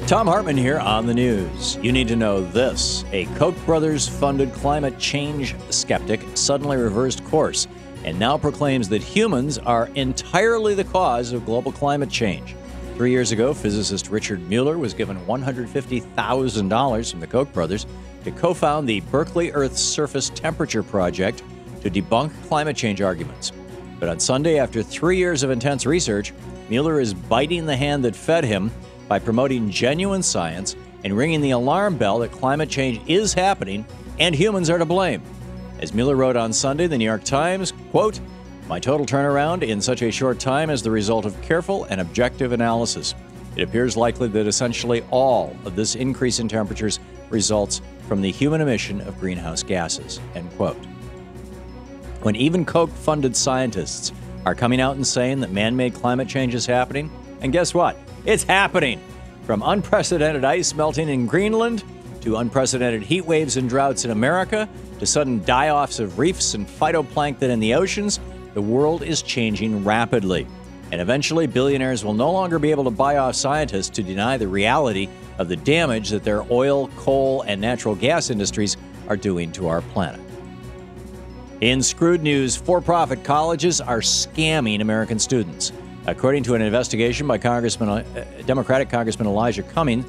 Thom Hartmann here on the news. You need to know this. A Koch brothers-funded climate change skeptic suddenly reversed course and now proclaims that humans are entirely the cause of global climate change. 3 years ago, physicist Richard Mueller was given $150,000 from the Koch brothers to co-found the Berkeley Earth Surface Temperature Project to debunk climate change arguments. But on Sunday, after 3 years of intense research, Mueller is biting the hand that fed him by promoting genuine science and ringing the alarm bell that climate change is happening and humans are to blame. As Mueller wrote on Sunday, the New York Times, quote, "My total turnaround in such a short time is the result of careful and objective analysis. It appears likely that essentially all of this increase in temperatures results from the human emission of greenhouse gases," end quote. When even Koch-funded scientists are coming out and saying that man-made climate change is happening, and guess what? It's happening! From unprecedented ice melting in Greenland, to unprecedented heat waves and droughts in America, to sudden die-offs of reefs and phytoplankton in the oceans, the world is changing rapidly. And eventually, billionaires will no longer be able to buy off scientists to deny the reality of the damage that their oil, coal, and natural gas industries are doing to our planet. In screwed news, for-profit colleges are scamming American students. According to an investigation by Democratic Congressman Elijah Cummings,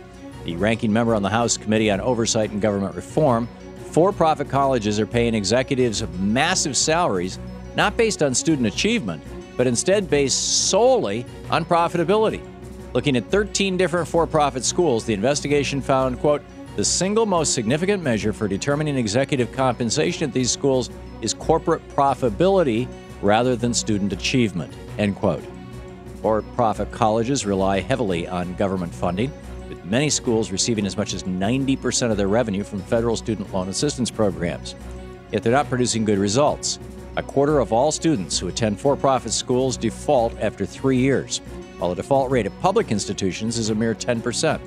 the ranking member on the House Committee on Oversight and Government Reform, for-profit colleges are paying executives massive salaries, not based on student achievement, but instead based solely on profitability. Looking at 13 different for-profit schools, the investigation found, quote, "The single most significant measure for determining executive compensation at these schools is corporate profitability rather than student achievement," end quote. For-profit colleges rely heavily on government funding, with many schools receiving as much as 90% of their revenue from federal student loan assistance programs. Yet they're not producing good results. A quarter of all students who attend for-profit schools default after 3 years, while the default rate at public institutions is a mere 10%.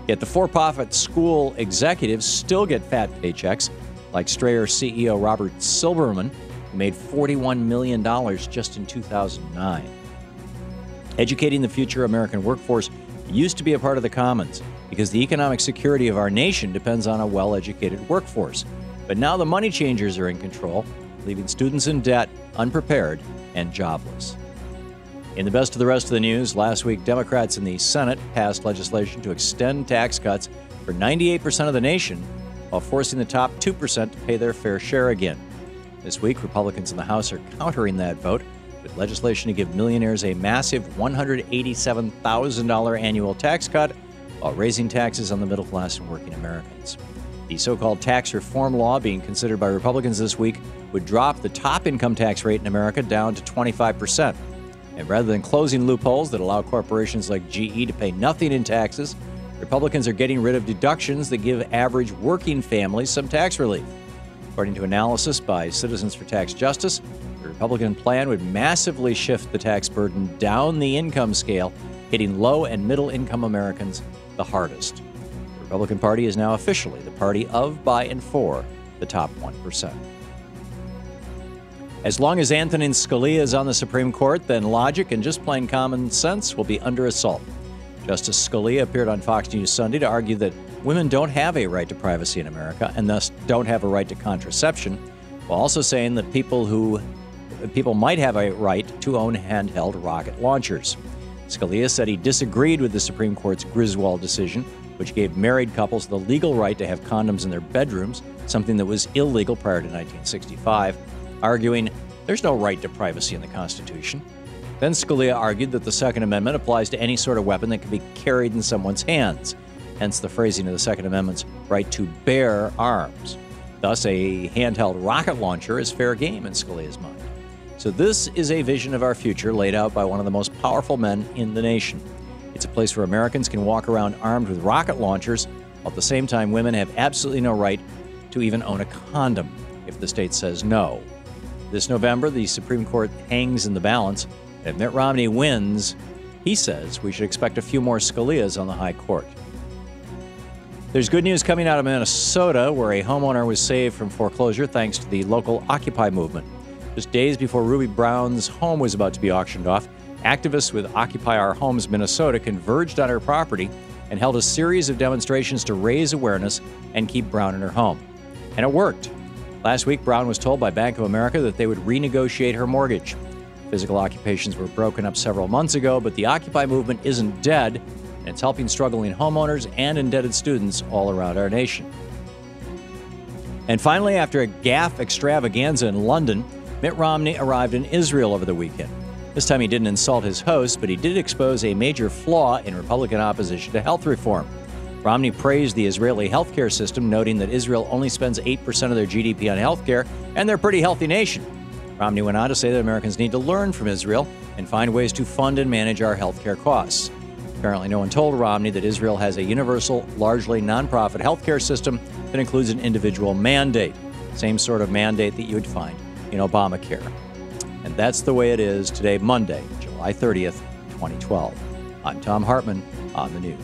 Yet the for-profit school executives still get fat paychecks, like Strayer CEO Robert Silberman, who made $41 million just in 2009. Educating the future American workforce used to be a part of the commons because the economic security of our nation depends on a well-educated workforce. But now the money changers are in control, leaving students in debt, unprepared, and jobless. In the best of the rest of the news, last week Democrats in the Senate passed legislation to extend tax cuts for 98% of the nation while forcing the top 2% to pay their fair share again. This week, Republicans in the House are countering that vote with legislation to give millionaires a massive $187,000 annual tax cut while raising taxes on the middle class and working Americans. The so-called tax reform law being considered by Republicans this week would drop the top income tax rate in America down to 25%. And rather than closing loopholes that allow corporations like GE to pay nothing in taxes, Republicans are getting rid of deductions that give average working families some tax relief. According to analysis by Citizens for Tax Justice, the Republican plan would massively shift the tax burden down the income scale, hitting low and middle-income Americans the hardest. The Republican Party is now officially the party of, by, and for the top 1%. As long as Antonin Scalia is on the Supreme Court, then logic and just plain common sense will be under assault. Justice Scalia appeared on Fox News Sunday to argue that women don't have a right to privacy in America and thus don't have a right to contraception, while also saying that people might have a right to own handheld rocket launchers. Scalia said he disagreed with the Supreme Court's Griswold decision, which gave married couples the legal right to have condoms in their bedrooms, something that was illegal prior to 1965, arguing there's no right to privacy in the Constitution. Then Scalia argued that the Second Amendment applies to any sort of weapon that can be carried in someone's hands, hence the phrasing of the Second Amendment's right to bear arms. Thus, a handheld rocket launcher is fair game in Scalia's mind. So this is a vision of our future laid out by one of the most powerful men in the nation. It's a place where Americans can walk around armed with rocket launchers, while at the same time women have absolutely no right to even own a condom if the state says no. This November, the Supreme Court hangs in the balance. If Mitt Romney wins, he says we should expect a few more Scalias on the high court. There's good news coming out of Minnesota, where a homeowner was saved from foreclosure thanks to the local Occupy movement. Just days before Ruby Brown's home was about to be auctioned off, activists with Occupy Our Homes Minnesota converged on her property and held a series of demonstrations to raise awareness and keep Brown in her home. And it worked. Last week, Brown was told by Bank of America that they would renegotiate her mortgage. Physical occupations were broken up several months ago, but the Occupy movement isn't dead, and it's helping struggling homeowners and indebted students all around our nation. And finally, after a gaffe extravaganza in London, Mitt Romney arrived in Israel over the weekend. This time he didn't insult his host, but he did expose a major flaw in Republican opposition to health reform. Romney praised the Israeli healthcare system, noting that Israel only spends 8% of their GDP on healthcare, and they're a pretty healthy nation. Romney went on to say that Americans need to learn from Israel and find ways to fund and manage our healthcare costs. Apparently, no one told Romney that Israel has a universal, largely nonprofit healthcare system that includes an individual mandate, same sort of mandate that you would find in Obamacare. And that's the way it is today, Monday, July 30th, 2012. I'm Thom Hartmann on the News.